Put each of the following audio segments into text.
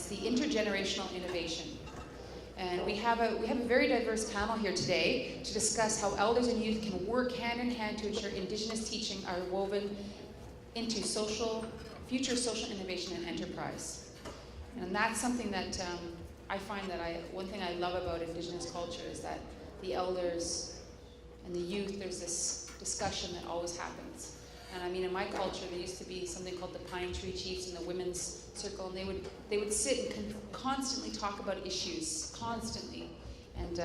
it's the intergenerational innovation. And we have a very diverse panel here today to discuss how elders and youth can work hand in hand to ensure Indigenous teaching are woven into future social innovation and enterprise. And that's something that I find that one thing I love about Indigenous culture is that the elders and the youth, there's this discussion that always happens. And I mean, in my culture, there used to be something called the Pine Tree Chiefs in the women's circle, and they would sit and constantly talk about issues, constantly. And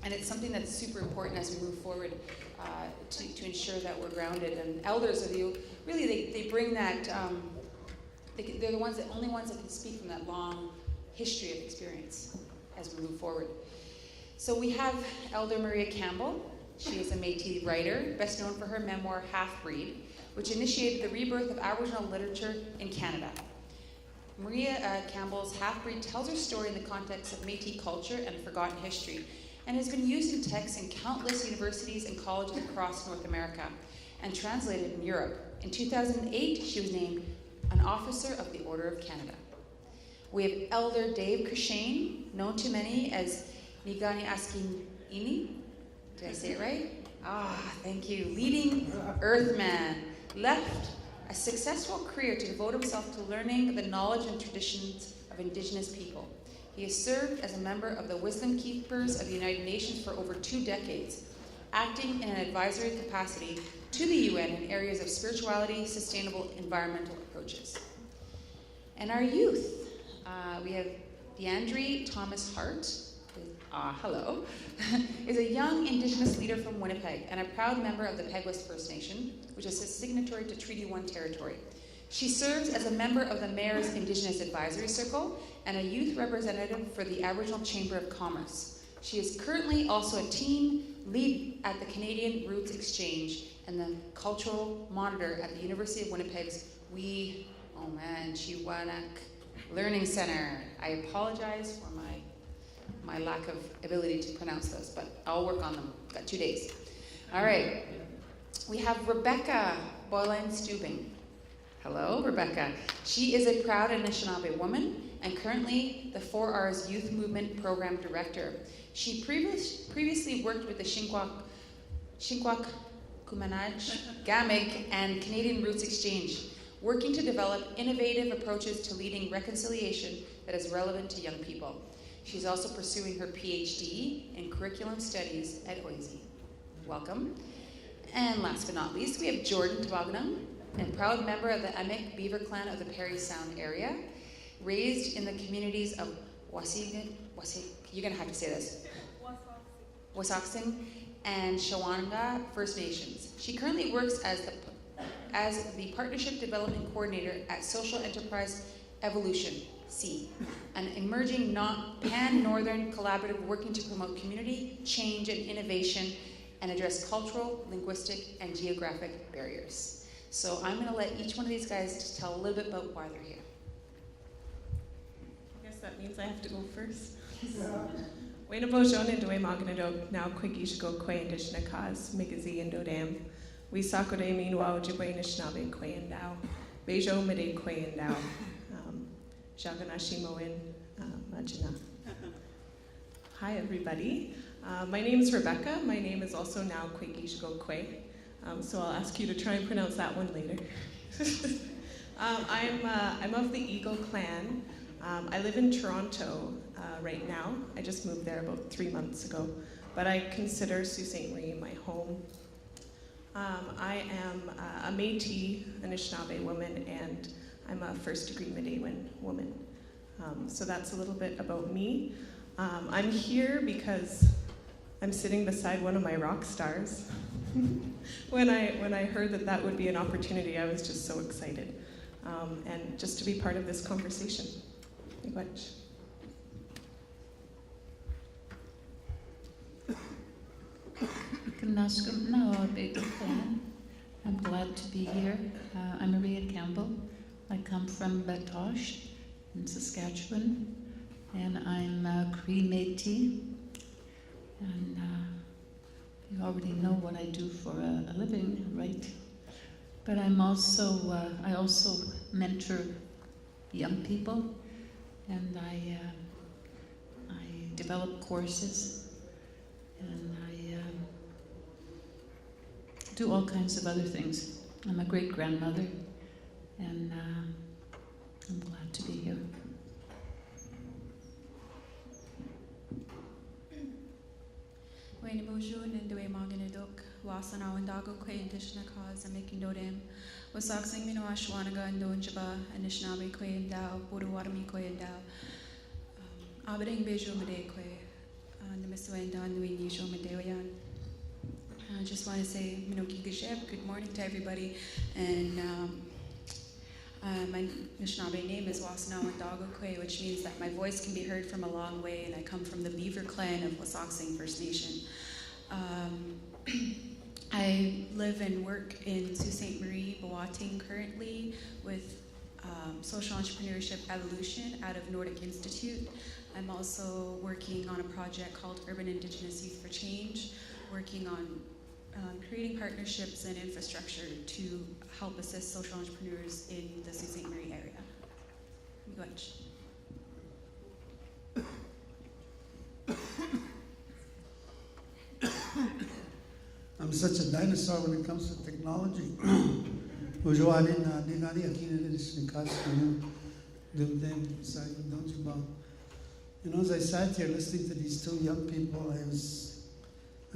it's something that's super important as we move forward to ensure that we're grounded. And elders are they bring that, they're the only ones that can speak from that long history of experience as we move forward. So we have Elder Maria Campbell. She is a Métis writer, best known for her memoir, Half-Breed, which initiated the rebirth of Aboriginal literature in Canada. Maria Campbell's Half-Breed tells her story in the context of Métis culture and forgotten history, and has been used in texts in countless universities and colleges across North America, and translated in Europe. In 2008, she was named an Officer of the Order of Canada. We have Elder Dave Cushane, known to many as Nigani Askinini. Did I say it right? Thank you. Leading Earthman, left a successful career to devote himself to learning the knowledge and traditions of Indigenous people. He has served as a member of the Wisdom Keepers of the United Nations for over 2 decades, acting in an advisory capacity to the UN in areas of spirituality, sustainable environmental approaches. And our youth, we have Deandre Thomas Hart, hello, is a young Indigenous leader from Winnipeg and a proud member of the Peguis First Nation, which is a signatory to Treaty 1 territory. She serves as a member of the Mayor's Indigenous Advisory Circle and a youth representative for the Aboriginal Chamber of Commerce. She is currently also a team lead at the Canadian Roots Exchange and the cultural monitor at the University of Winnipeg's Chiwanak Learning Center. I apologize for my lack of ability to pronounce those, but I'll work on them. Got 2 days. All right. We have Rebecca Boylan-Stubing. Hello, Rebecca. She is a proud Anishinaabe woman and currently the 4R's Youth Movement Program Director. She previously worked with the Shinkwak Kumanaj, Gamig, and Canadian Roots Exchange, working to develop innovative approaches to leading reconciliation that is relevant to young people. She's also pursuing her PhD in Curriculum Studies at OISE. Welcome. And last but not least, we have Jordan Tabagnum, a proud member of the Emic Beaver Clan of the Parry Sound area, raised in the communities of you're gonna have to say this, Wasauksing and Shawanga First Nations. She currently works as the Partnership Development Coordinator at Social Enterprise Evolution, an emerging pan-northern collaborative working to promote community, change, and innovation and address cultural, linguistic, and geographic barriers. So I'm going to let each one of these guys just tell a little bit about why they're here. I guess that means I have to go first. Wainabo Jon and Dwe Maganado, now Quigishigo Kwe Indishnakas, Migazi and Dodam. We Sakode Meanwhile Jibwe Nishnabe Kwe and Dao. Bejo Mede Kwe and Dao. Jaganashimoin Majina. Hi, everybody. My name is Rebecca. My name is also now Quigishigo Kwe. So I'll ask you to try and pronounce that one later. I'm of the Eagle Clan. I live in Toronto right now. I just moved there about 3 months ago. But I consider Sault Ste. Marie my home. I am a Métis Anishinaabe woman, and I'm a first-degree Midewiwin woman. So that's a little bit about me. I'm here because I'm sitting beside one of my rock stars. When I heard that would be an opportunity, I was just so excited. And just to be part of this conversation. Thank you much. I'm glad to be here. I'm Maria Campbell. I come from Batoche in Saskatchewan, and I'm Cree Métis. And you already know what I do for a living, right? But I'm also, I also mentor young people and I develop courses, and I do all kinds of other things. I'm a great-grandmother, and I'm glad to be here. Wayne Bojun and Dway Maganaduk, Wasana and Dago Quay and Tishnakaz and making Dodem, was Saxing Minoashwanaga and Donjaba and Nishnabe Quay and Dow, Buruwarami Quay and Dow, Aberdeen Bejo Made Quay, and the Miss Wenda and the Nisho Medeoyan. I just want to say, Minoki Gishep, good morning to everybody, and my Anishinaabe name is Wasana Wandagokwe, which means that my voice can be heard from a long way, and I come from the Beaver Clan of Wasauksing First Nation. I live and work in Sault Ste. Marie, Boating currently with Social Entrepreneurship Evolution out of Nordic Institute. I'm also working on a project called Urban Indigenous Youth for Change, working on creating partnerships and infrastructure to help assist social entrepreneurs in the Sault Ste. Marie area. Miigwech. I'm such a dinosaur when it comes to technology. You know, as I sat here listening to these two young people, I was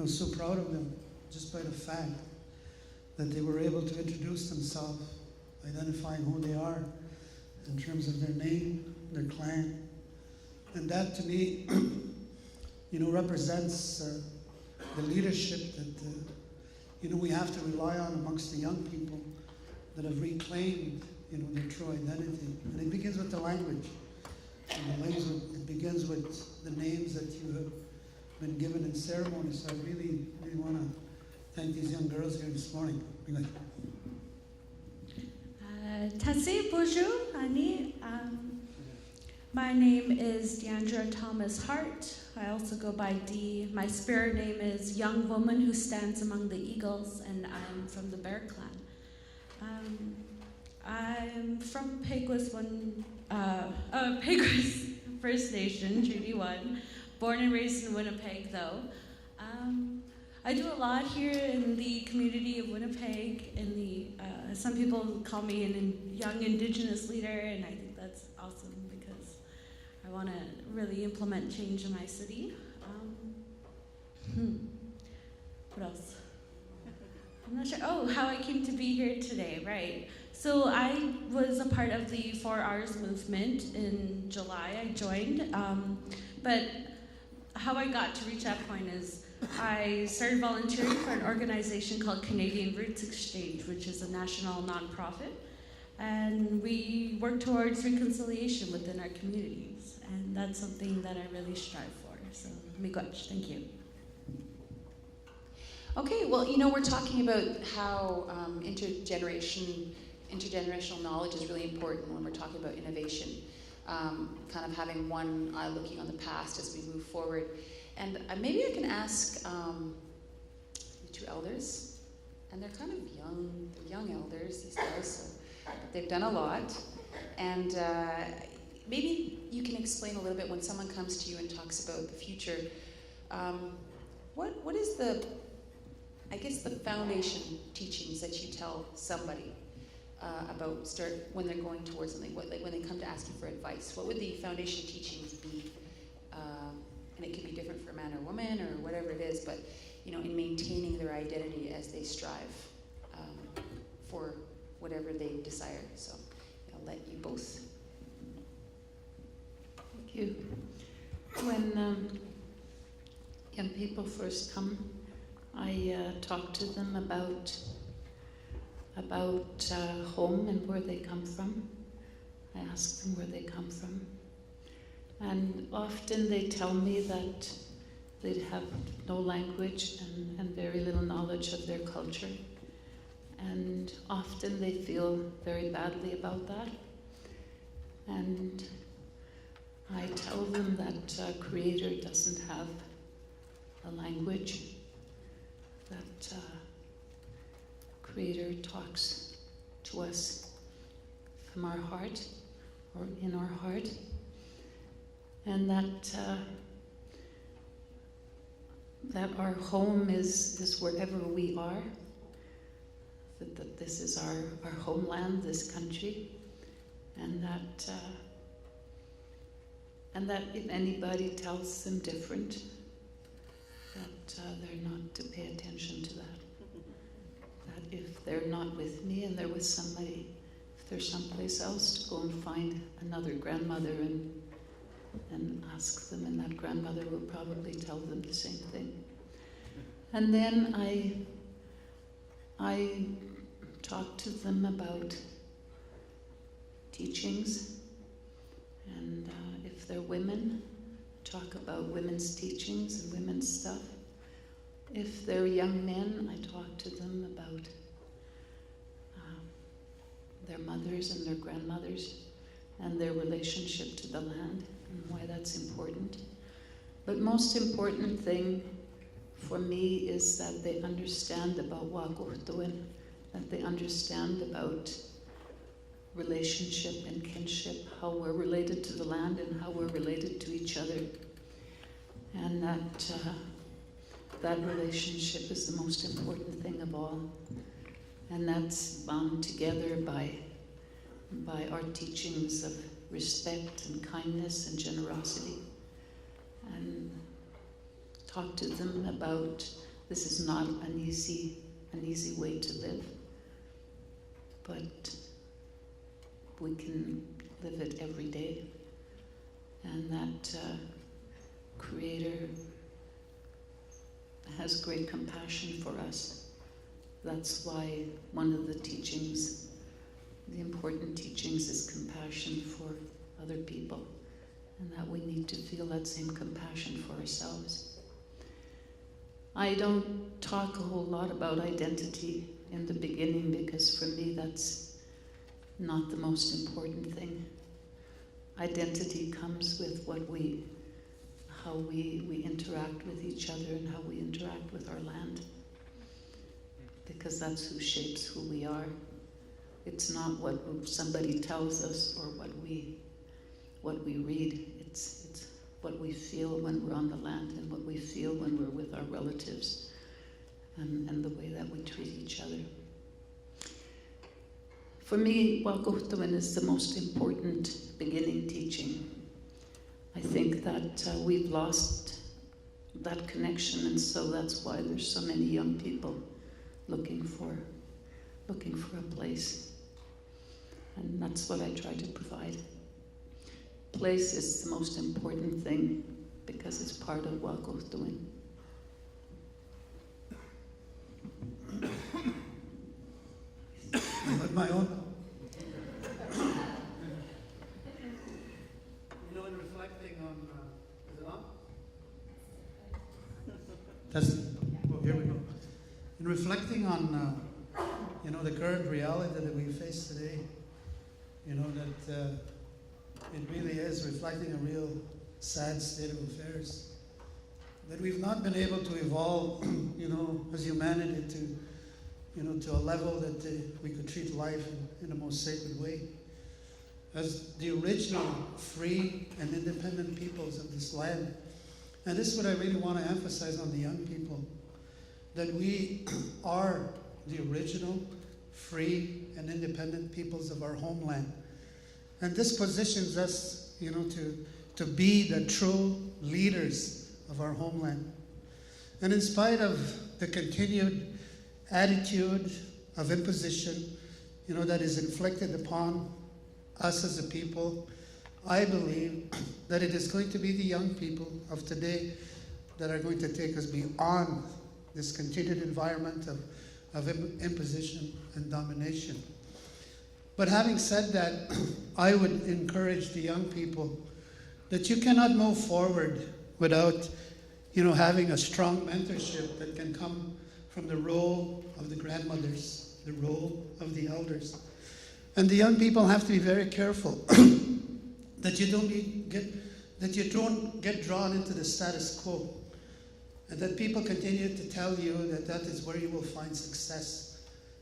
so proud of them, just by the fact that they were able to introduce themselves, identifying who they are in terms of their name, their clan. And that to me, you know, represents the leadership that, you know, we have to rely on amongst the young people that have reclaimed, you know, their true identity. And it begins with the language. And it begins with the names that you have been given in ceremony. So I really, really want to thank these young girls here this morning. Tase bonjour, Ani. My name is Deandra Thomas Hart. I also go by Dee. My spirit name is Young Woman Who Stands Among the Eagles, and I'm from the Bear Clan. I'm from Peguis First Nation, Treaty 1. Born and raised in Winnipeg, though. I do a lot here in the community of Winnipeg. Some people call me a young Indigenous leader, and I think that's awesome because I want to really implement change in my city. What else? I'm not sure. Oh, how I came to be here today, right. So I was a part of the 4 Hours movement in July. I joined, but how I got to reach that point is I started volunteering for an organization called Canadian Roots Exchange, which is a national nonprofit, and we work towards reconciliation within our communities, and that's something that I really strive for. So, miigwech, thank you. Okay, well, you know, we're talking about how intergenerational knowledge is really important when we're talking about innovation, kind of having one eye looking on the past as we move forward. And maybe I can ask the 2 elders, and they're kind of young elders these days, so they've done a lot. And maybe you can explain a little bit when someone comes to you and talks about the future, what is the foundation teachings that you tell somebody about when they're going towards something, when they come to ask you for advice? What would the foundation teachings be? And it could be different for a man or woman or whatever it is, but you know, in maintaining their identity as they strive for whatever they desire. So I'll let you both. Thank you. When young people first come, I talk to them about home and where they come from. I ask them where they come from. And often they tell me that they have no language and very little knowledge of their culture. And often they feel very badly about that. And I tell them that Creator doesn't have a language, that Creator talks to us from our heart or in our heart. and that our home is wherever we are, that this is our homeland, this country, and that if anybody tells them different, that they're not to pay attention to that. That if they're not with me and they're with somebody, if they're someplace else, to go and find another grandmother and ask them, and that grandmother will probably tell them the same thing. And then I talk to them about teachings, and if they're women, talk about women's teachings and women's stuff. If they're young men, I talk to them about their mothers and their grandmothers and their relationship to the land and why that's important. But most important thing for me is that they understand about Wahgohtowin, that they understand about relationship and kinship, how we're related to the land and how we're related to each other. And that relationship is the most important thing of all. And that's bound together by our teachings of respect and kindness and generosity. And talk to them about this is not an easy way to live, but we can live it every day. And that Creator has great compassion for us. That's why one of the teachings, the important teachings, is compassion for other people, and that we need to feel that same compassion for ourselves. I don't talk a whole lot about identity in the beginning because for me that's not the most important thing. Identity comes with how we interact with each other and how we interact with our land, because that's who shapes who we are. It's not what somebody tells us or what we read. It's what we feel when we're on the land and what we feel when we're with our relatives, and the way that we treat each other. For me, Wahgohtowin is the most important beginning teaching. I think that we've lost that connection, and so that's why there's so many young people looking for a place. And that's what I try to provide. Place is the most important thing because it's part of Wahgohtowin. But my own. You know, in reflecting on, is it on? Oh, here we go. In reflecting on, the current reality that we face today, that it really is reflecting a real sad state of affairs. That we've not been able to evolve, as humanity to a level that we could treat life in the most sacred way. As the original free and independent peoples of this land. And this is what I really want to emphasize on the young people, that we are the original free and independent peoples of our homeland. And this positions us, to be the true leaders of our homeland. And in spite of the continued attitude of imposition, that is inflicted upon us as a people, I believe that it is going to be the young people of today that are going to take us beyond this continued environment of imposition and domination. But having said that, I would encourage the young people that you cannot move forward without, having a strong mentorship that can come from the role of the grandmothers, the role of the elders. And the young people have to be very careful that you don't get drawn into the status quo, and that people continue to tell you that is where you will find success.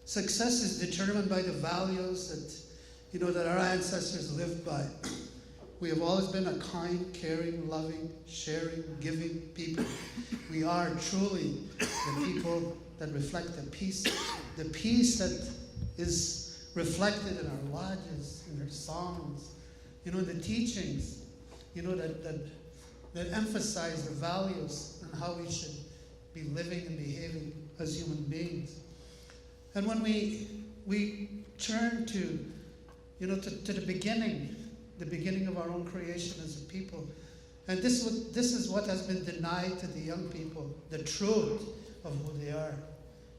Success is determined by the values that our ancestors lived by. We have always been a kind, caring, loving, sharing, giving people. We are truly the people that reflect the peace that is reflected in our lodges, in our songs, the teachings, that emphasize the values and how we should be living and behaving as human beings. And when we turn to the beginning of our own creation as a people, and this is what has been denied to the young people, the truth of who they are,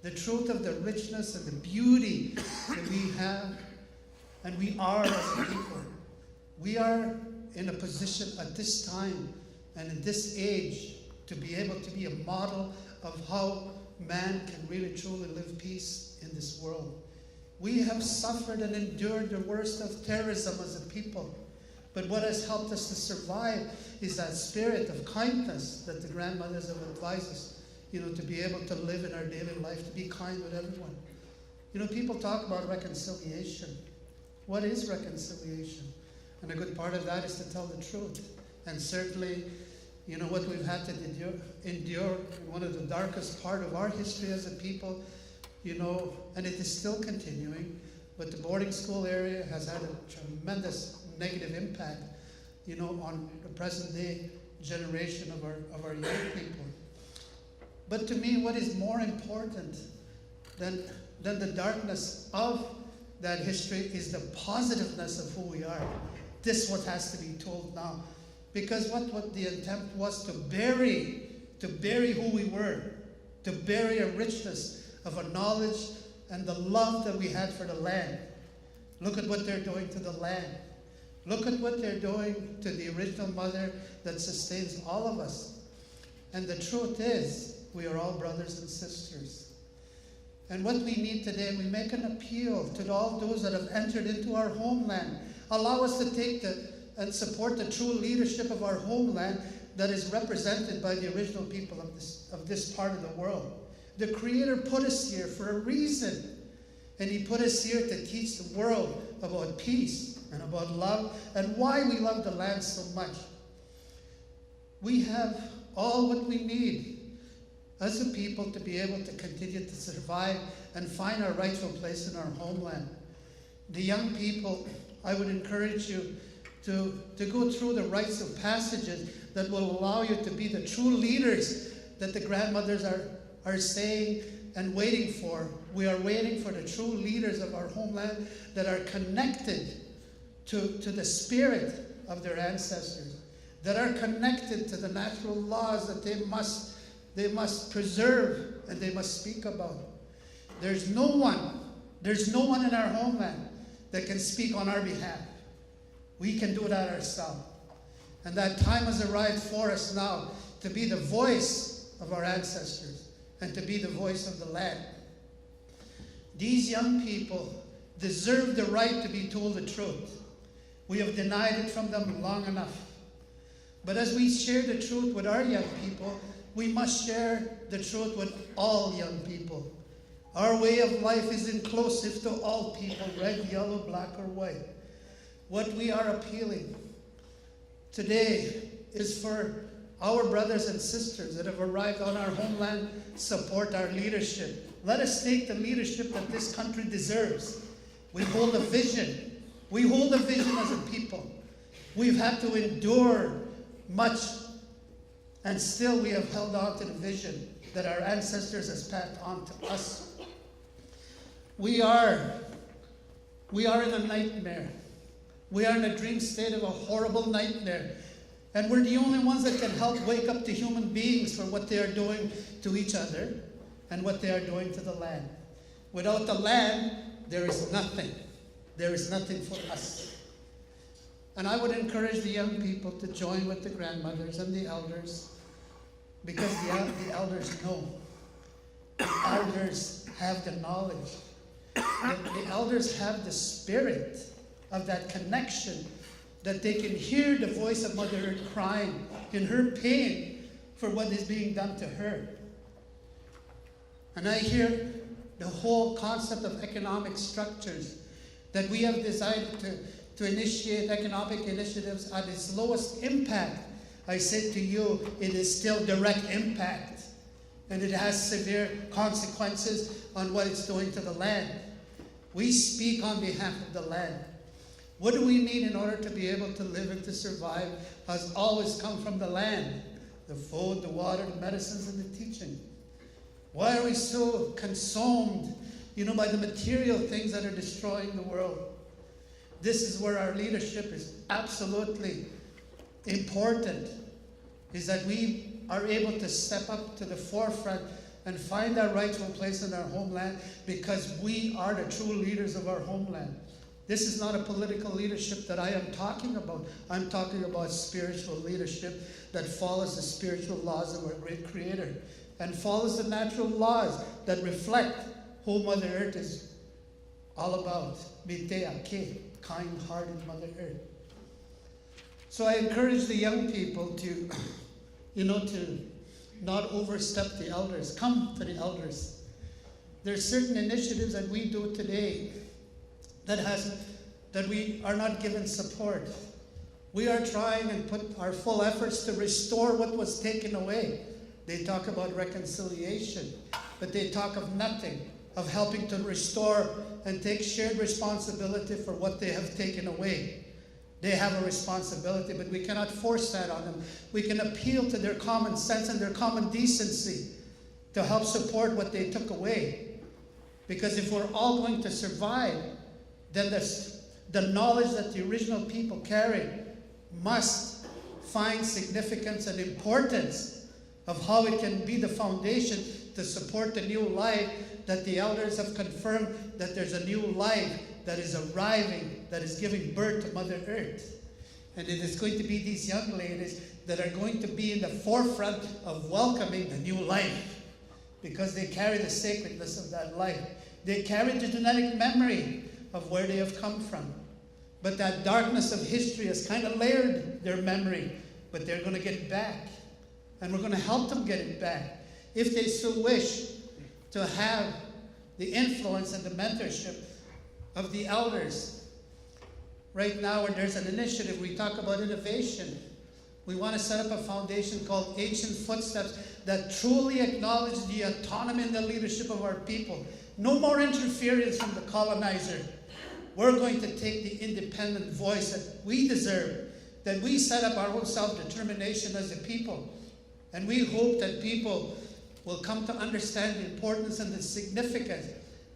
the truth of the richness and the beauty that we have and we are as a people. We are in a position at this time and in this age to be able to be a model of how man can really truly live peace in this world. We have suffered and endured the worst of terrorism as a people. But what has helped us to survive is that spirit of kindness that the grandmothers have advised us, to be able to live in our daily life, to be kind with everyone. People talk about reconciliation. What is reconciliation? And a good part of that is to tell the truth. And certainly, what we've had to endure in one of the darkest part of our history as a people, and it is still continuing, but the boarding school area has had a tremendous negative impact, on the present day generation of our young people. But to me, what is more important than the darkness of that history is the positiveness of who we are. This is what has to be told now. Because what the attempt was to bury who we were, to bury a richness of a knowledge and the love that we had for the land. Look at what they're doing to the land. Look at what they're doing to the original mother that sustains all of us. And the truth is, we are all brothers and sisters. And what we need today, we make an appeal to all those that have entered into our homeland. Allow us to take and support the true leadership of our homeland that is represented by the original people of this part of the world. The Creator put us here for a reason. And He put us here to teach the world about peace and about love and why we love the land so much. We have all what we need as a people to be able to continue to survive and find our rightful place in our homeland. The young people, I would encourage you to go through the rites of passages that will allow you to be the true leaders that the grandmothers are saying and waiting for. We are waiting for the true leaders of our homeland that are connected to the spirit of their ancestors, that are connected to the natural laws that they must preserve and they must speak about. There's no one in our homeland that can speak on our behalf. We can do that ourselves. And that time has arrived for us now to be the voice of our ancestors and to be the voice of the land. These young people deserve the right to be told the truth. We have denied it from them long enough. But as we share the truth with our young people, we must share the truth with all young people. Our way of life is inclusive to all people, red, yellow, black, or white. What we are appealing today is for our brothers and sisters that have arrived on our homeland, support our leadership. Let us take the leadership that this country deserves. We hold a vision. We hold a vision as a people. We've had to endure much, and still we have held on to the vision that our ancestors has passed on to us. We are in a nightmare. We are in a dream state of a horrible nightmare. And we're the only ones that can help wake up the human beings for what they are doing to each other and what they are doing to the land. Without the land, there is nothing. There is nothing for us. And I would encourage the young people to join with the grandmothers and the elders, because the elders know. The elders have the knowledge. The elders have the spirit of that connection, that they can hear the voice of Mother Earth crying in her pain for what is being done to her. And I hear the whole concept of economic structures that we have decided to initiate economic initiatives at its lowest impact, I said to you, it is still direct impact. And it has severe consequences on what it's doing to the land. We speak on behalf of the land. What do we need in order to be able to live and to survive has always come from the land. The food, the water, the medicines, and the teaching. Why are we so consumed, by the material things that are destroying the world? This is where our leadership is absolutely important, is that we are able to step up to the forefront and find our rightful place in our homeland, because we are the true leaders of our homeland. This is not a political leadership that I am talking about. I'm talking about spiritual leadership that follows the spiritual laws of our great Creator and follows the natural laws that reflect who Mother Earth is all about. Miteake, kind-hearted Mother Earth. So I encourage the young people to, to not overstep the elders. Come to the elders. There are certain initiatives that we do today that we are not given support. We are trying and put our full efforts to restore what was taken away. They talk about reconciliation, but they talk of nothing, of helping to restore and take shared responsibility for what they have taken away. They have a responsibility, but we cannot force that on them. We can appeal to their common sense and their common decency to help support what they took away. Because if we're all going to survive, then the knowledge that the original people carried must find significance and importance of how it can be the foundation to support the new life that the elders have confirmed, that there's a new life that is arriving, that is giving birth to Mother Earth. And it is going to be these young ladies that are going to be in the forefront of welcoming the new life, because they carry the sacredness of that life. They carry the genetic memory of where they have come from. But that darkness of history has kind of layered their memory, but they're going to get it back. And we're going to help them get it back, if they so wish to have the influence and the mentorship of the elders. Right now, when there's an initiative, we talk about innovation. We want to set up a foundation called Ancient Footsteps that truly acknowledge the autonomy and the leadership of our people. No more interference from the colonizer. We're going to take the independent voice that we deserve, that we set up our own self-determination as a people. And we hope that people will come to understand the importance and the significance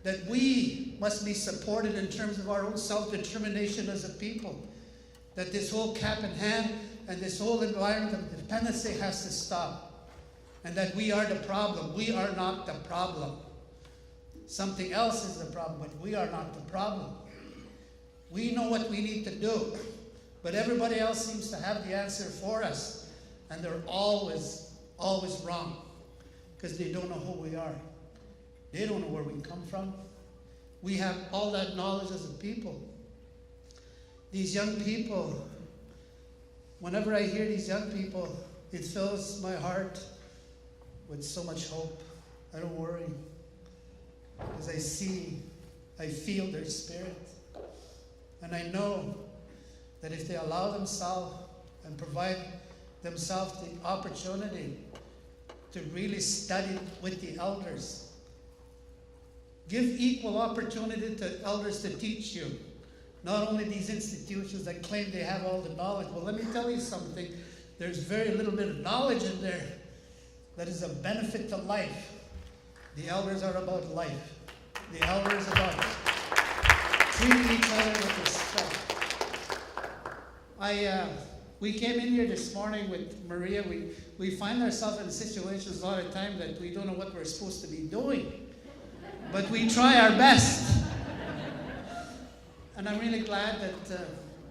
that we must be supported in terms of our own self-determination as a people. That this whole cap in hand and this whole environment of dependency has to stop. And that we are the problem. We are not the problem. Something else is the problem, but we are not the problem. We know what we need to do, but everybody else seems to have the answer for us. And they're always wrong, because they don't know who we are. They don't know where we come from. We have all that knowledge as a people. These young people, whenever I hear these young people, it fills my heart with so much hope. I don't worry, because I feel their spirit. And I know that if they allow themselves and provide themselves the opportunity to really study with the elders, give equal opportunity to elders to teach you. Not only these institutions that claim they have all the knowledge. Well, let me tell you something. There's very little bit of knowledge in there that is a benefit to life. The elders are about life. The elders are about treating each other with respect. We came in here this morning with Maria. We find ourselves in situations a lot of time that we don't know what we're supposed to be doing. But we try our best. And I'm really glad that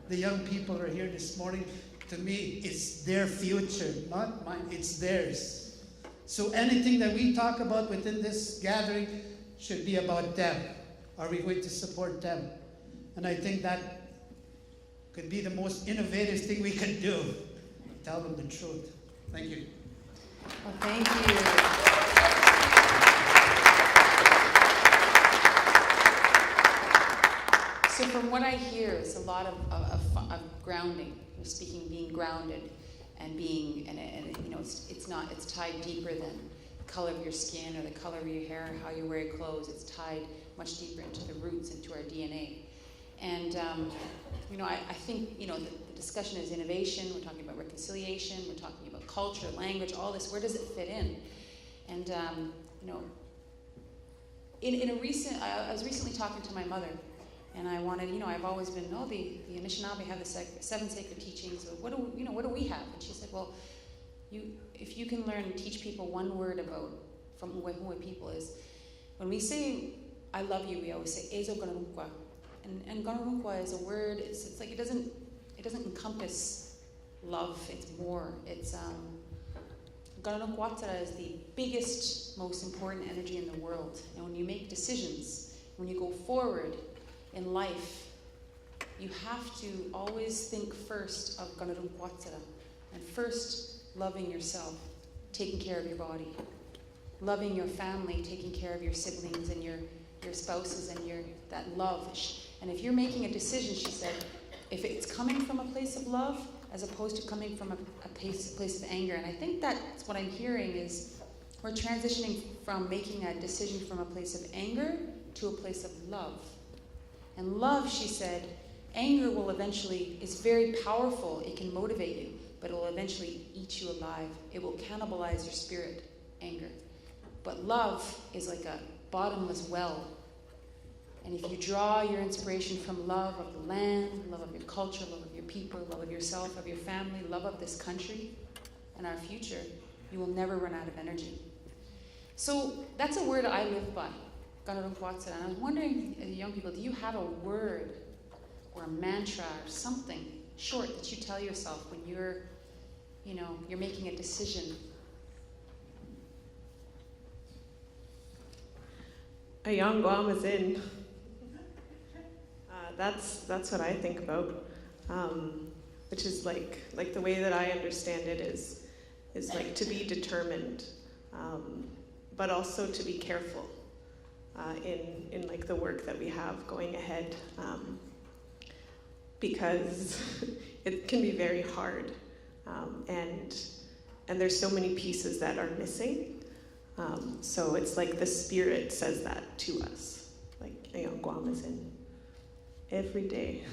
the young people are here this morning. To me, it's their future, not mine, it's theirs. So anything that we talk about within this gathering should be about them. Are we going to support them? And I think that could be the most innovative thing we can do. Tell them the truth. Thank you. Well, thank you. So from what I hear, it's a lot of grounding. You're speaking being grounded and being, and you know, it's tied deeper than the color of your skin or the color of your hair or how you wear your clothes. It's tied much deeper into the roots, into our DNA. And you know, I think, you know, the discussion is innovation. We're talking about reconciliation. We're talking about culture, language, all this. Where does it fit in? And you know, I was recently talking to my mother, and I wanted, you know, I've always been, the Anishinaabe have the seven sacred teachings. What do we have? And she said, well, if you can learn and teach people one word about from who a people is, when we say I love you, we always say Ezo Ganarukwa. And Ganarukwa is a word. It's like it doesn't encompass love. It's more. It's Ganarukwatsara is the biggest, most important energy in the world. And when you make decisions, when you go forward in life, you have to always think first of Ganarukwatsara, and first loving yourself, taking care of your body, loving your family, taking care of your siblings and your spouses and that love. And if you're making a decision, she said, if it's coming from a place of love as opposed to coming from a place of anger. And I think that's what I'm hearing is we're transitioning from making a decision from a place of anger to a place of love. And love, she said, anger will eventually, is very powerful. It can motivate you, but it will eventually eat you alive. It will cannibalize your spirit, anger. But love is like a bottomless well. And if you draw your inspiration from love of the land, love of your culture, love of your people, love of yourself, of your family, love of this country and our future, you will never run out of energy. So that's a word I live by, Ganarukwatsara. And I was wondering, young people, do you have a word or a mantra or something short that you tell yourself when you're making a decision? Ayang Guam is in. That's what I think about, which is like the way that I understand it is like to be determined, but also to be careful in like the work that we have going ahead, because it can be very hard, and there's so many pieces that are missing. So it's like the spirit says that to us, like Ayang Guam is in. Every day.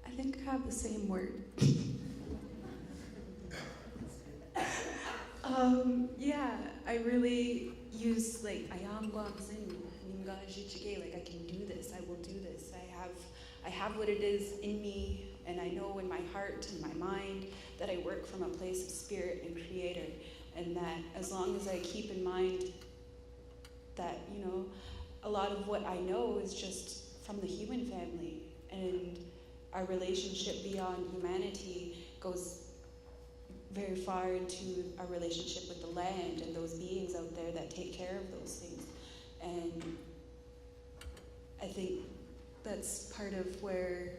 I think I have the same word. Yeah, I really use like Ayang Guam Sin, Nimga Jichige, like I can do this, I will do this. I have what it is in me, and I know in my heart and my mind that I work from a place of spirit and creator, and that as long as I keep in mind that, you know, a lot of what I know is just from the human family, and our relationship beyond humanity goes very far into our relationship with the land and those beings out there that take care of those things. And I think that's part of where,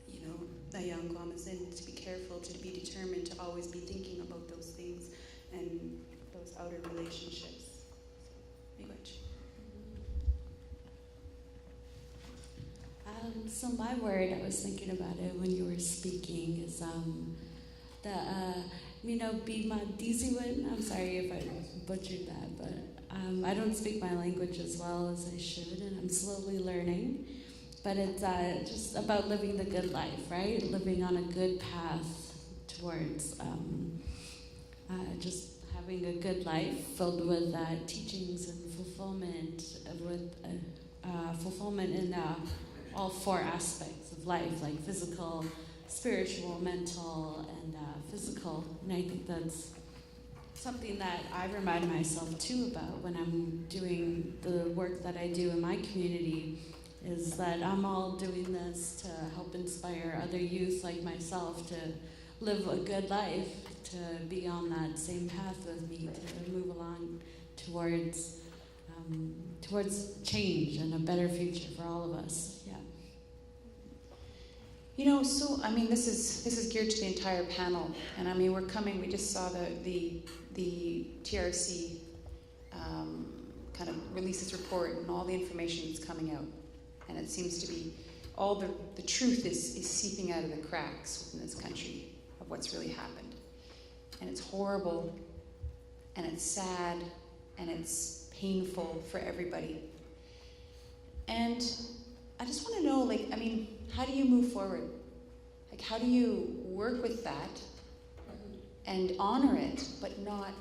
you know, Ayang Guam is in, to be careful, to be determined, to always be thinking about those things and those outer relationships. So my word, I was thinking about it when you were speaking, is Bima Disiwin. I'm sorry if I butchered that, but I don't speak my language as well as I should, and I'm slowly learning. But it's just about living the good life, right? Living on a good path towards just having a good life filled with teachings and fulfillment, with fulfillment in all four aspects of life, like physical, spiritual, mental, and physical. And I think that's something that I remind myself too about when I'm doing the work that I do in my community, is that I'm all doing this to help inspire other youth like myself to live a good life, to be on that same path with me, to move along towards change and a better future for all of us. Yeah. So I mean, this is geared to the entire panel, and I mean, we just saw the TRC kind of release its report and all the information that's coming out, and it seems to be all the truth is seeping out of the cracks in this country of what's really happened, and it's horrible, and it's sad, and it's painful for everybody, and I just want to know, how do you move forward? Like, how do you work with that and honor it, but not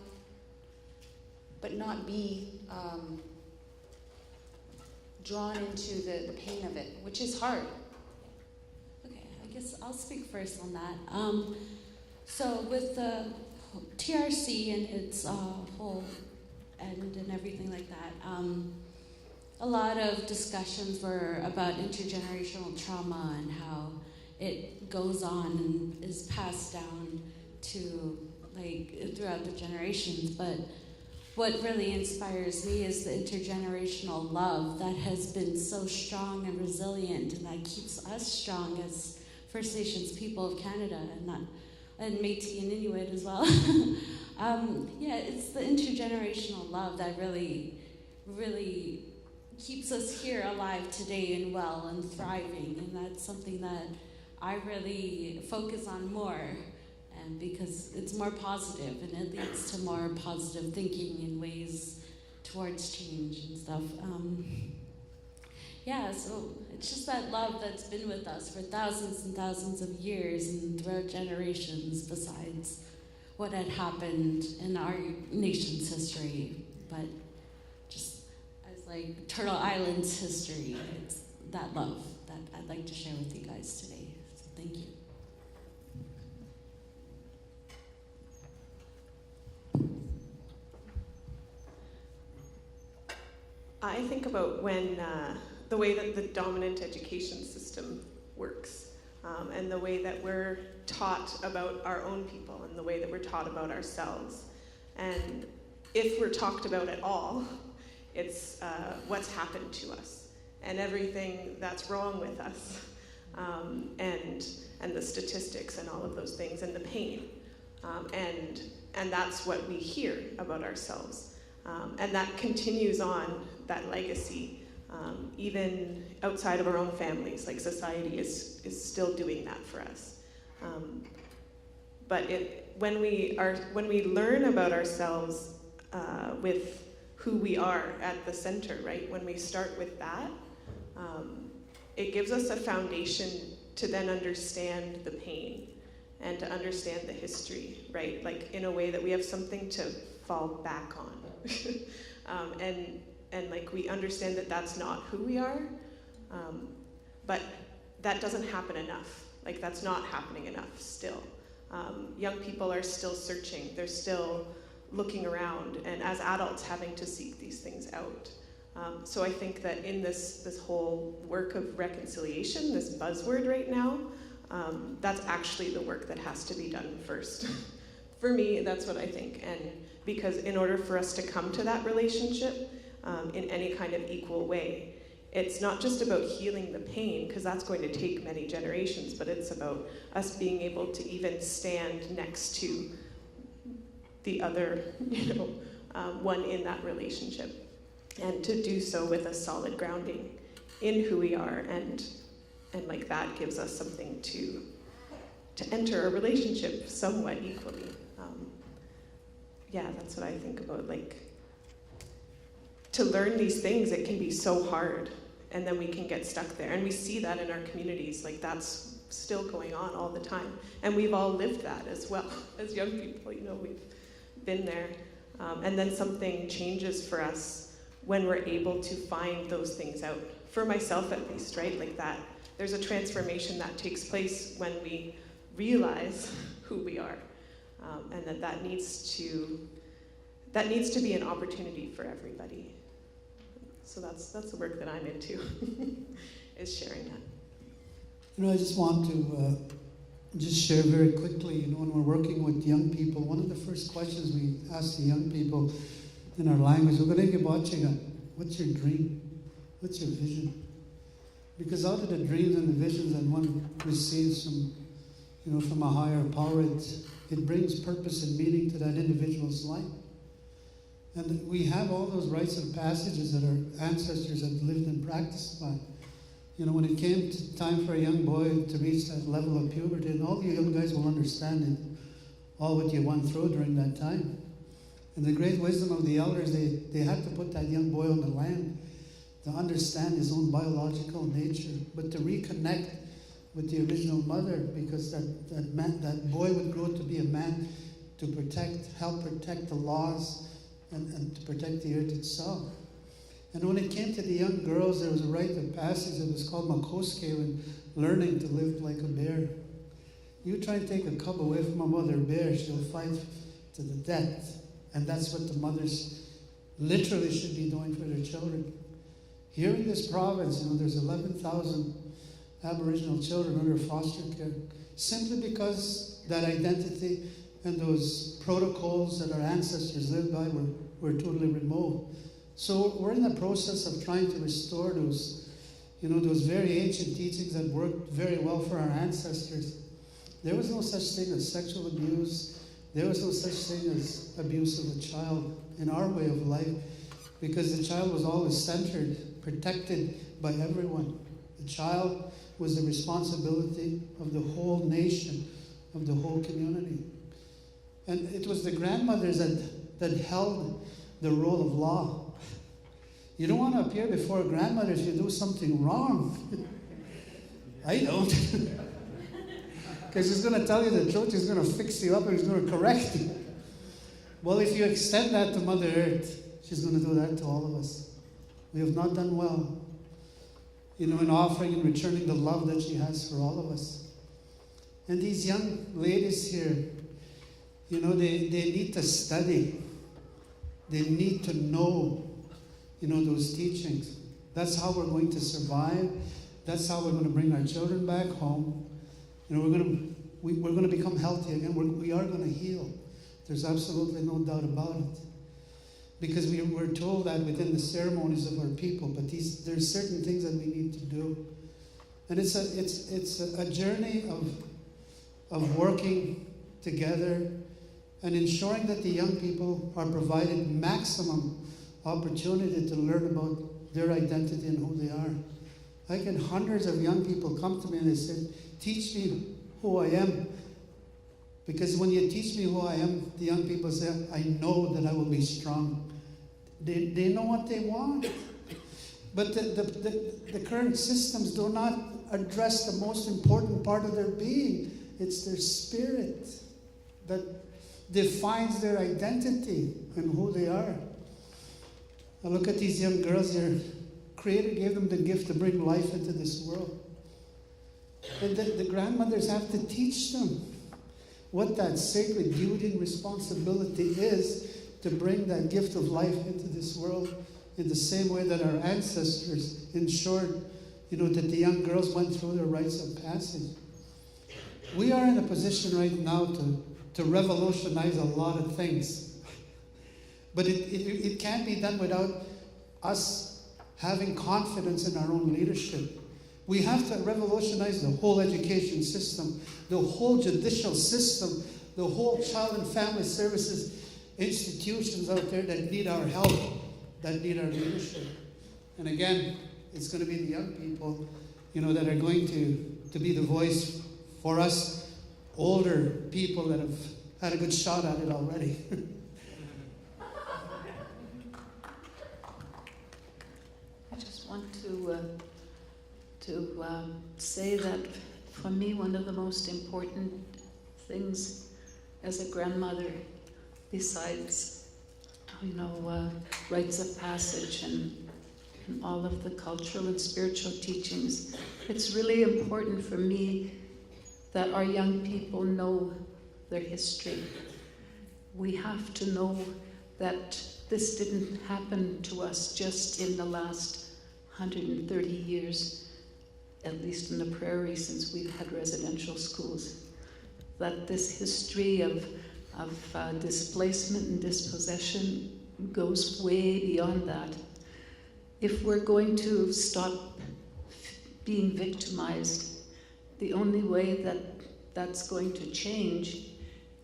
be drawn into the pain of it, which is hard. Okay, I guess I'll speak first on that. So with the TRC and its whole end and everything like that, a lot of discussions were about intergenerational trauma and how it goes on and is passed down to throughout the generations. But what really inspires me is the intergenerational love that has been so strong and resilient, and that keeps us strong as First Nations people of Canada, and Métis and Inuit as well. It's the intergenerational love that really, really keeps us here alive today and well and thriving, and that's something that I really focus on more, and because it's more positive and it leads to more positive thinking and ways towards change and stuff. So it's just that love that's been with us for thousands and thousands of years and throughout generations, besides what had happened in our nation's history, but just as Turtle Island's history, it's that love that I'd like to share with you guys today. So thank you. I think about when the way that the dominant education system works, and the way that we're taught about our own people and the way that we're taught about ourselves. And if we're talked about at all, it's what's happened to us and everything that's wrong with us, and the statistics and all of those things and the pain. And that's what we hear about ourselves. And that continues on, that legacy, even outside of our own families. Society is still doing that for us. But when we learn about ourselves with who we are at the center, right? When we start with that, it gives us a foundation to then understand the pain and to understand the history, right? In a way that we have something to fall back on. And we understand that that's not who we are, but that doesn't happen enough. That's not happening enough still. Young people are still searching, they're still looking around, and as adults having to seek these things out. So I think that in this whole work of reconciliation, this buzzword right now, that's actually the work that has to be done first. For me, that's what I think. And because in order for us to come to that relationship in any kind of equal way, it's not just about healing the pain, because that's going to take many generations, but it's about us being able to even stand next to the other, one in that relationship, and to do so with a solid grounding in who we are, and that gives us something to enter a relationship somewhat equally. That's what I think about. To learn these things, it can be so hard, and then we can get stuck there. And we see that in our communities, that's still going on all the time. And we've all lived that as well. As young people, we've been there. And then something changes for us when we're able to find those things out. For myself at least, right? That. There's a transformation that takes place when we realize who we are. And that needs to be an opportunity for everybody. So that's the work that I'm into, is sharing that. I just want to just share very quickly, when we're working with young people, one of the first questions we ask the young people in our language, what's your dream? What's your vision? Because out of the dreams and the visions that one receives from a higher power, it brings purpose and meaning to that individual's life. And we have all those rites of passages that our ancestors had lived and practiced by. When it came to time for a young boy to reach that level of puberty, and all you young guys will understand it, all what you went through during that time. And the great wisdom of the elders, they had to put that young boy on the land to understand his own biological nature, but to reconnect with the original mother, because that boy would grow to be a man to help protect the laws and to protect the earth itself. And when it came to the young girls, there was a rite of passage that was called Makoske, and learning to live like a bear. You try and take a cub away from a mother bear, she'll fight to the death. And that's what the mothers literally should be doing for their children. Here in this province, there's 11,000 Aboriginal children under foster care, simply because that identity and those protocols that our ancestors lived by were totally removed. So we're in the process of trying to restore those very ancient teachings that worked very well for our ancestors. There was no such thing as sexual abuse. There was no such thing as abuse of a child in our way of life, because the child was always centered, protected by everyone. The child was the responsibility of the whole nation, of the whole community. And it was the grandmothers that held the role of law. You don't want to appear before grandmothers if you do something wrong. I don't. Because he's going to tell you the truth, he's going to fix you up, and he's going to correct you. Well, if you extend that to Mother Earth, she's going to do that to all of us. We have not done well, in offering and returning the love that she has for all of us. And these young ladies here, they need to study. They need to know, those teachings. That's how we're going to survive. That's how we're going to bring our children back home. We're going to become healthy again. We are going to heal. There's absolutely no doubt about it. Because we're told that within the ceremonies of our people, but there's certain things that we need to do. And it's a journey of working together and ensuring that the young people are provided maximum opportunity to learn about their identity and who they are. I get hundreds of young people come to me and they say, teach me who I am. Because when you teach me who I am, the young people say, I know that I will be strong. They know what they want. But the current systems do not address the most important part of their being. It's their spirit that defines their identity and who they are. I look at these young girls here. Creator gave them the gift to bring life into this world. And the grandmothers have to teach them what that sacred duty and responsibility is to bring that gift of life into this world in the same way that our ancestors ensured, that the young girls went through their rites of passage. We are in a position right now to revolutionize a lot of things. But it can't be done without us having confidence in our own leadership. We have to revolutionize the whole education system, the whole judicial system, the whole child and family services institutions out there that need our help, that need our leadership. And again, it's going to be the young people, that are going to be the voice for us older people that have had a good shot at it already. I just want to say that for me, one of the most important things as a grandmother, besides, rites of passage and all of the cultural and spiritual teachings, it's really important for me that our young people know their history. We have to know that this didn't happen to us just in the last 130 years, at least in the prairie since we've had residential schools, that this history of displacement and dispossession goes way beyond that. If we're going to stop being victimized. The only way that that's going to change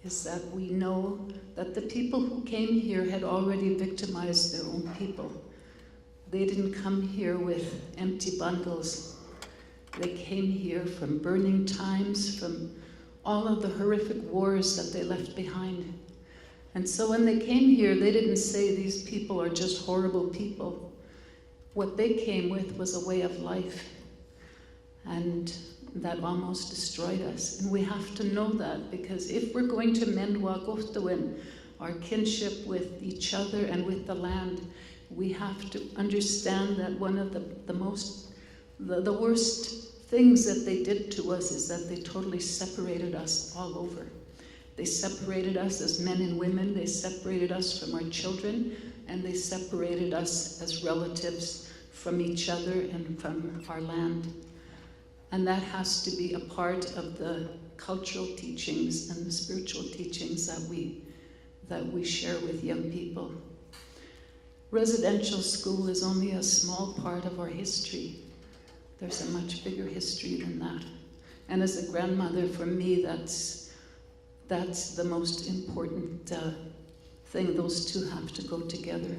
is that we know that the people who came here had already victimized their own people. They didn't come here with empty bundles. They came here from burning times, from all of the horrific wars that they left behind. And so when they came here, they didn't say these people are just horrible people. What they came with was a way of life. And that almost destroyed us. And we have to know that, because if we're going to mend Wagoftowen, our kinship with each other and with the land, we have to understand that one of the worst things that they did to us is that they totally separated us all over. They separated us as men and women, they separated us from our children, and they separated us as relatives from each other and from our land. And that has to be a part of the cultural teachings and the spiritual teachings that we share with young people. Residential school is only a small part of our history. There's a much bigger history than that. And as a grandmother, for me, that's the most important thing. Those two have to go together.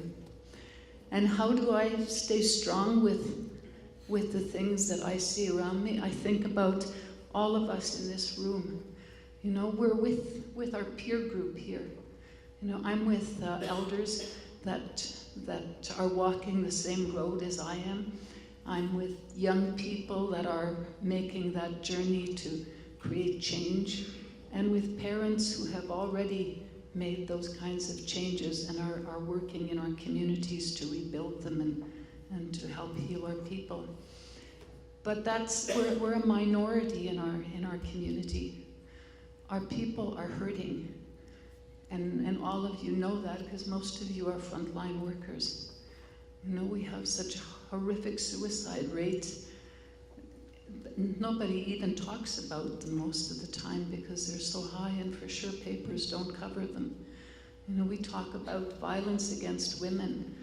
And how do I stay strong with the things that I see around me? I think about all of us in this room. You know, we're with our peer group here. You know, I'm with elders that are walking the same road as I am. I'm with young people that are making that journey to create change, and with parents who have already made those kinds of changes and are working in our communities to rebuild them and to help heal our people. But we're a minority in our community. Our people are hurting. And all of you know that, because most of you are frontline workers. You know, we have such horrific suicide rates. Nobody even talks about them most of the time because they're so high, and for sure papers don't cover them. You know, we talk about violence against women.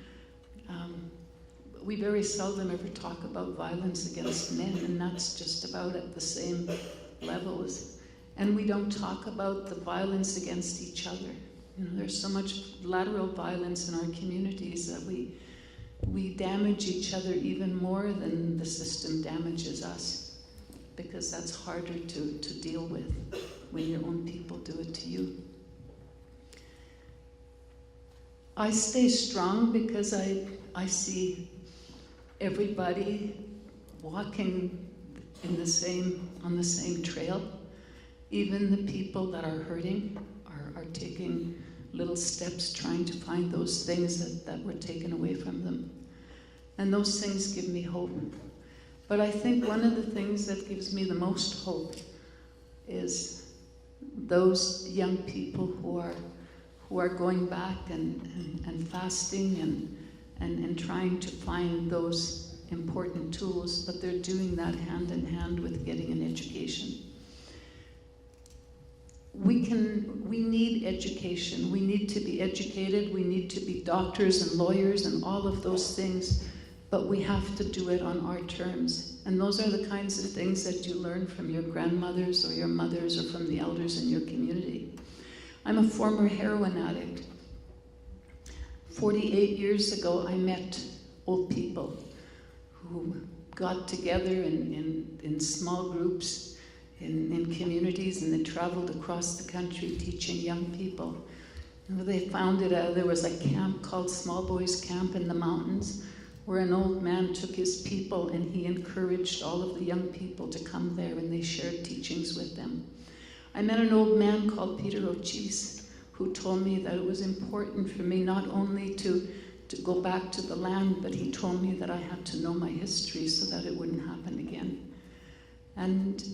We very seldom ever talk about violence against men, and that's just about at the same levels. And we don't talk about the violence against each other. You know, there's so much lateral violence in our communities that we damage each other even more than the system damages us, because that's harder to deal with when your own people do it to you. I stay strong because I see everybody walking on the same trail. Even the people that are hurting are taking little steps trying to find those things that were taken away from them. And those things give me hope. But I think one of the things that gives me the most hope is those young people who are going back and fasting and trying to find those important tools, but they're doing that hand in hand with getting an education. We need education. We need to be educated. We need to be doctors and lawyers and all of those things, but we have to do it on our terms. And those are the kinds of things that you learn from your grandmothers or your mothers or from the elders in your community. I'm a former heroin addict. 48 years ago, I met old people who got together in small groups in communities, and they traveled across the country teaching young people. You know, they founded there was a camp called Small Boys Camp in the mountains, where an old man took his people and he encouraged all of the young people to come there, and they shared teachings with them. I met an old man called Peter Ochis, who told me that it was important for me not only to go back to the land, but he told me that I had to know my history so that it wouldn't happen again. And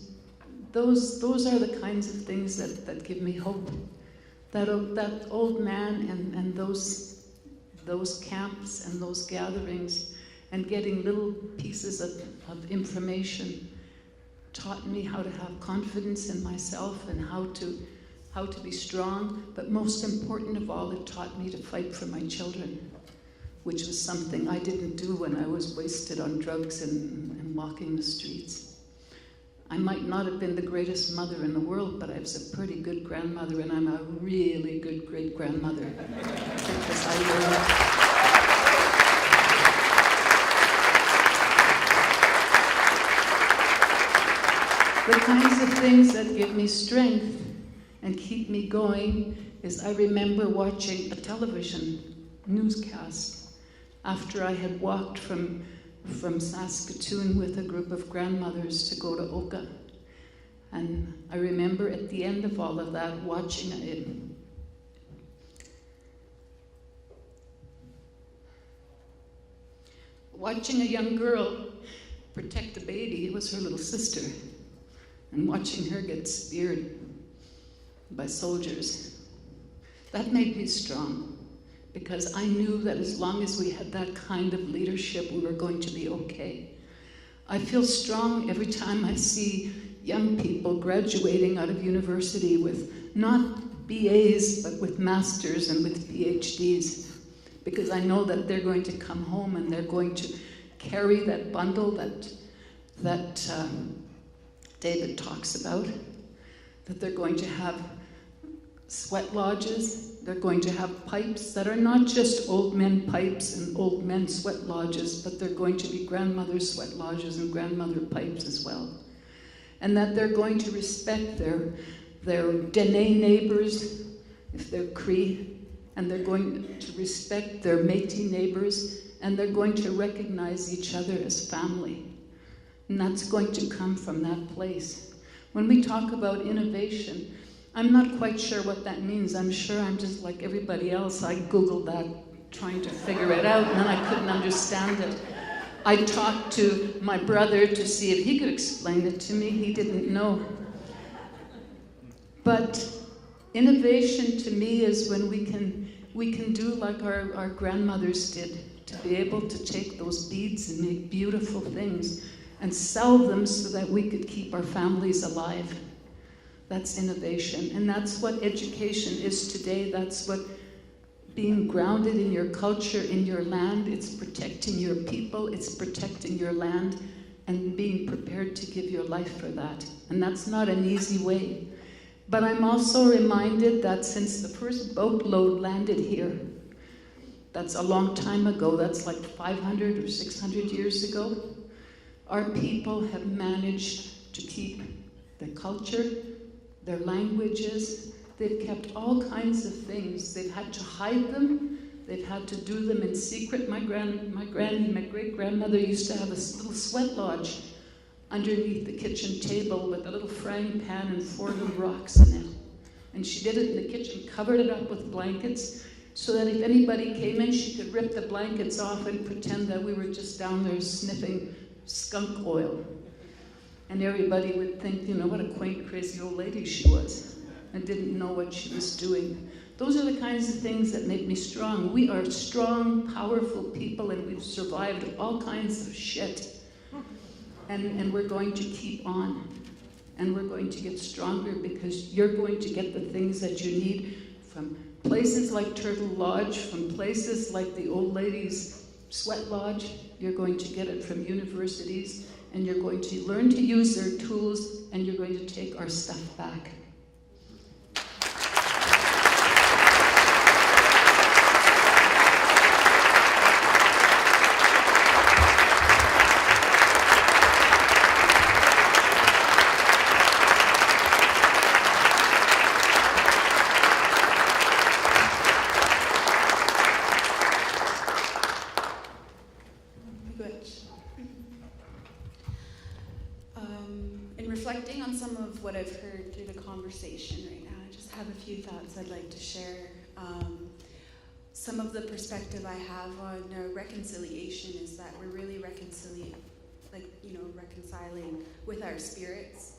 those are the kinds of things that give me hope. That old man and those camps and those gatherings and getting little pieces of information taught me how to have confidence in myself and how to be strong, but most important of all, it taught me to fight for my children. which was something I didn't do when I was wasted on drugs and walking the streets. I might not have been the greatest mother in the world, but I was a pretty good grandmother, and I'm a really good great-grandmother. Because I learned. The kinds of things that give me strength and keep me going is I remember watching a television newscast after I had walked from Saskatoon with a group of grandmothers to go to Oka. And I remember at the end of all of that watching it. Watching a young girl protect a baby, it was her little sister, and watching her get speared by soldiers. That made me strong, because I knew that as long as we had that kind of leadership, we were going to be okay. I feel strong every time I see young people graduating out of university with not BAs, but with masters and with PhDs, because I know that they're going to come home and they're going to carry that bundle that David talks about, that they're going to have sweat lodges, they're going to have pipes that are not just old men pipes and old men sweat lodges, but they're going to be grandmother sweat lodges and grandmother pipes as well. And that they're going to respect their Dene neighbors, if they're Cree, and they're going to respect their Métis neighbors, and they're going to recognize each other as family. And that's going to come from that place. When we talk about innovation, I'm not quite sure what that means. I'm sure I'm just like everybody else. I Googled that, trying to figure it out, and then I couldn't understand it. I talked to my brother to see if he could explain it to me. He didn't know. But innovation to me is when we can do like our grandmothers did, to be able to take those beads and make beautiful things and sell them so that we could keep our families alive. That's innovation, and that's what education is today. That's what being grounded in your culture, in your land. It's protecting your people, it's protecting your land, and being prepared to give your life for that. And that's not an easy way. But I'm also reminded that since the first boatload landed here, that's a long time ago, that's like 500 or 600 years ago, our people have managed to keep their culture, their languages. They've kept all kinds of things. They've had to hide them. They've had to do them in secret. My great-grandmother used to have a little sweat lodge underneath the kitchen table with a little frying pan and 4 little rocks in it. And she did it in the kitchen, covered it up with blankets, so that if anybody came in, she could rip the blankets off and pretend that we were just down there sniffing skunk oil. And everybody would think, you know, what a quaint, crazy old lady she was, and didn't know what she was doing. Those are the kinds of things that make me strong. We are strong, powerful people, and we've survived all kinds of shit. And we're going to keep on. And we're going to get stronger, because you're going to get the things that you need from places like Turtle Lodge, from places like the old ladies' sweat lodge. You're going to get it from universities, and you're going to learn to use their tools, and you're going to take our stuff back. In reflecting on some of what I've heard through the conversation right now, I just have a few thoughts I'd like to share. Some of the perspective I have on reconciliation is that we're really reconciling with our spirits.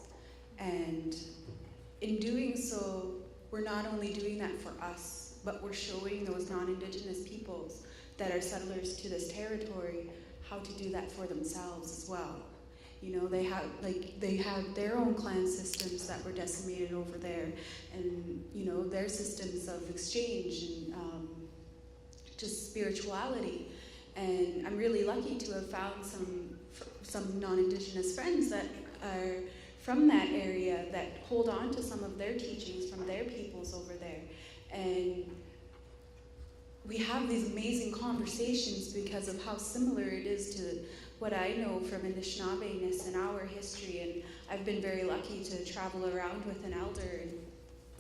And in doing so, we're not only doing that for us, but we're showing those non-Indigenous peoples that are settlers to this territory how to do that for themselves as well. You know, they had their own clan systems that were decimated over there, and you know, their systems of exchange and just spirituality. And I'm really lucky to have found some non-Indigenous friends that are from that area that hold on to some of their teachings from their peoples over there. And we have these amazing conversations because of how similar it is to what I know from Anishinaabe-ness and our history. And I've been very lucky to travel around with an elder and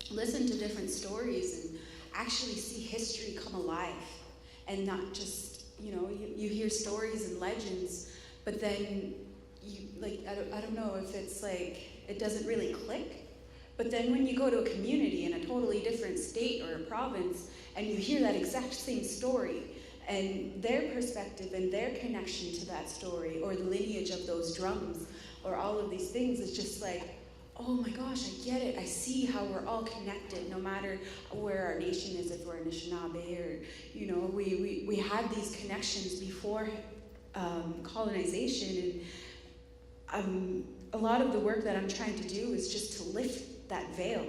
listen to different stories and actually see history come alive. And not just, you hear stories and legends, but then I don't know if it's like, it doesn't really click. But then when you go to a community in a totally different state or a province, and you hear that exact same story, and their perspective and their connection to that story, or the lineage of those drums, or all of these things, it's just like, oh my gosh, I get it. I see how we're all connected, no matter where our nation is, if we're Anishinaabe, or, we had these connections before colonization. And a lot of the work that I'm trying to do is just to lift that veil,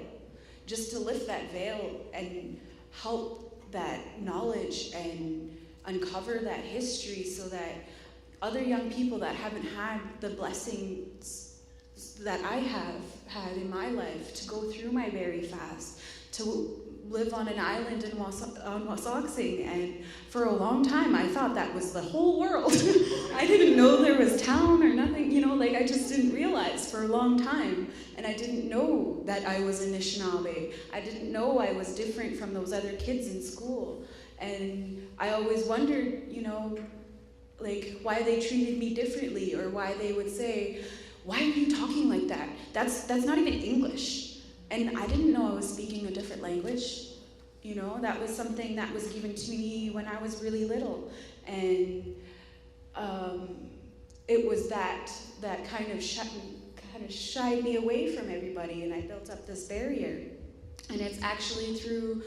and help that knowledge and uncover that history so that other young people that haven't had the blessings that I have had in my life, to go through my berry fast, to live on an island on Wasauksing, and for a long time I thought that was the whole world. I didn't know there was town or nothing, I just didn't realize for a long time. And I didn't know that I was Anishinaabe. I didn't know I was different from those other kids in school. And I always wondered, why they treated me differently, or why they would say, why are you talking like that? That's not even English. And I didn't know I was speaking a different language. That was something that was given to me when I was really little. And it was that kind of shied me away from everybody, and I built up this barrier. And it's actually through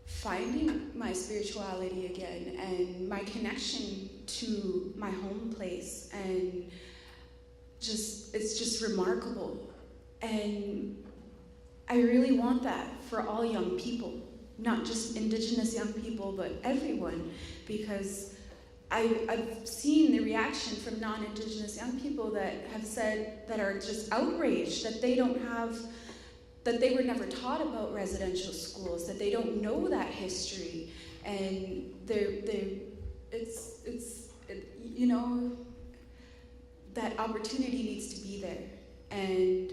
finding my spirituality again and my connection to my home place, and it's just remarkable. And I really want that for all young people, not just Indigenous young people, but everyone, because I've seen the reaction from non-Indigenous young people that have said, that are just outraged that they don't have, that they were never taught about residential schools, that they don't know that history, and that opportunity needs to be there, and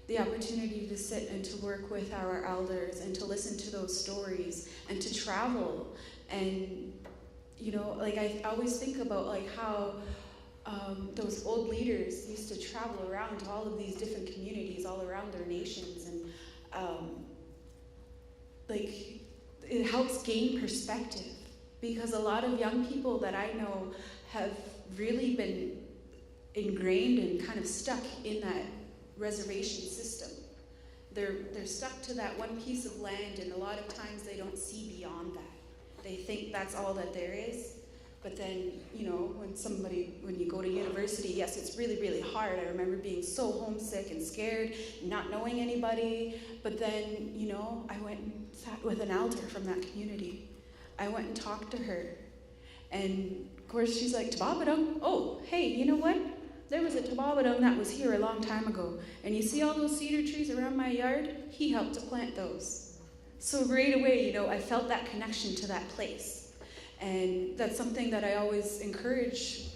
the opportunity to sit and to work with our elders and to listen to those stories and to travel. And I always think about how those old leaders used to travel around to all of these different communities all around their nations, and it helps gain perspective, because a lot of young people that I know have really been ingrained and kind of stuck in that reservation system. They're stuck to that one piece of land, and a lot of times they don't see beyond that. They think that's all that there is. But then, when you go to university, yes, it's really, really hard. I remember being so homesick and scared, not knowing anybody. But then, I went and sat with an elder from that community. I went and talked to her. And of course, she's like, Tababadong? Oh, hey, you know what? There was a Tababadong that was here a long time ago. And you see all those cedar trees around my yard? He helped to plant those. So right away, I felt that connection to that place. And that's something that I always encourage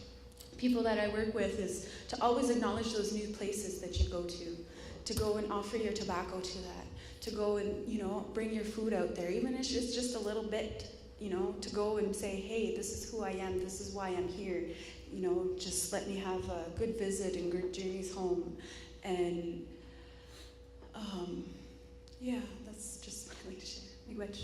people that I work with, is to always acknowledge those new places that you go to go and offer your tobacco to that, to go and, bring your food out there, even if it's just a little bit, to go and say, hey, this is who I am, this is why I'm here, just let me have a good visit and good journeys home. And, that's just what I'd like to share. Miigwech.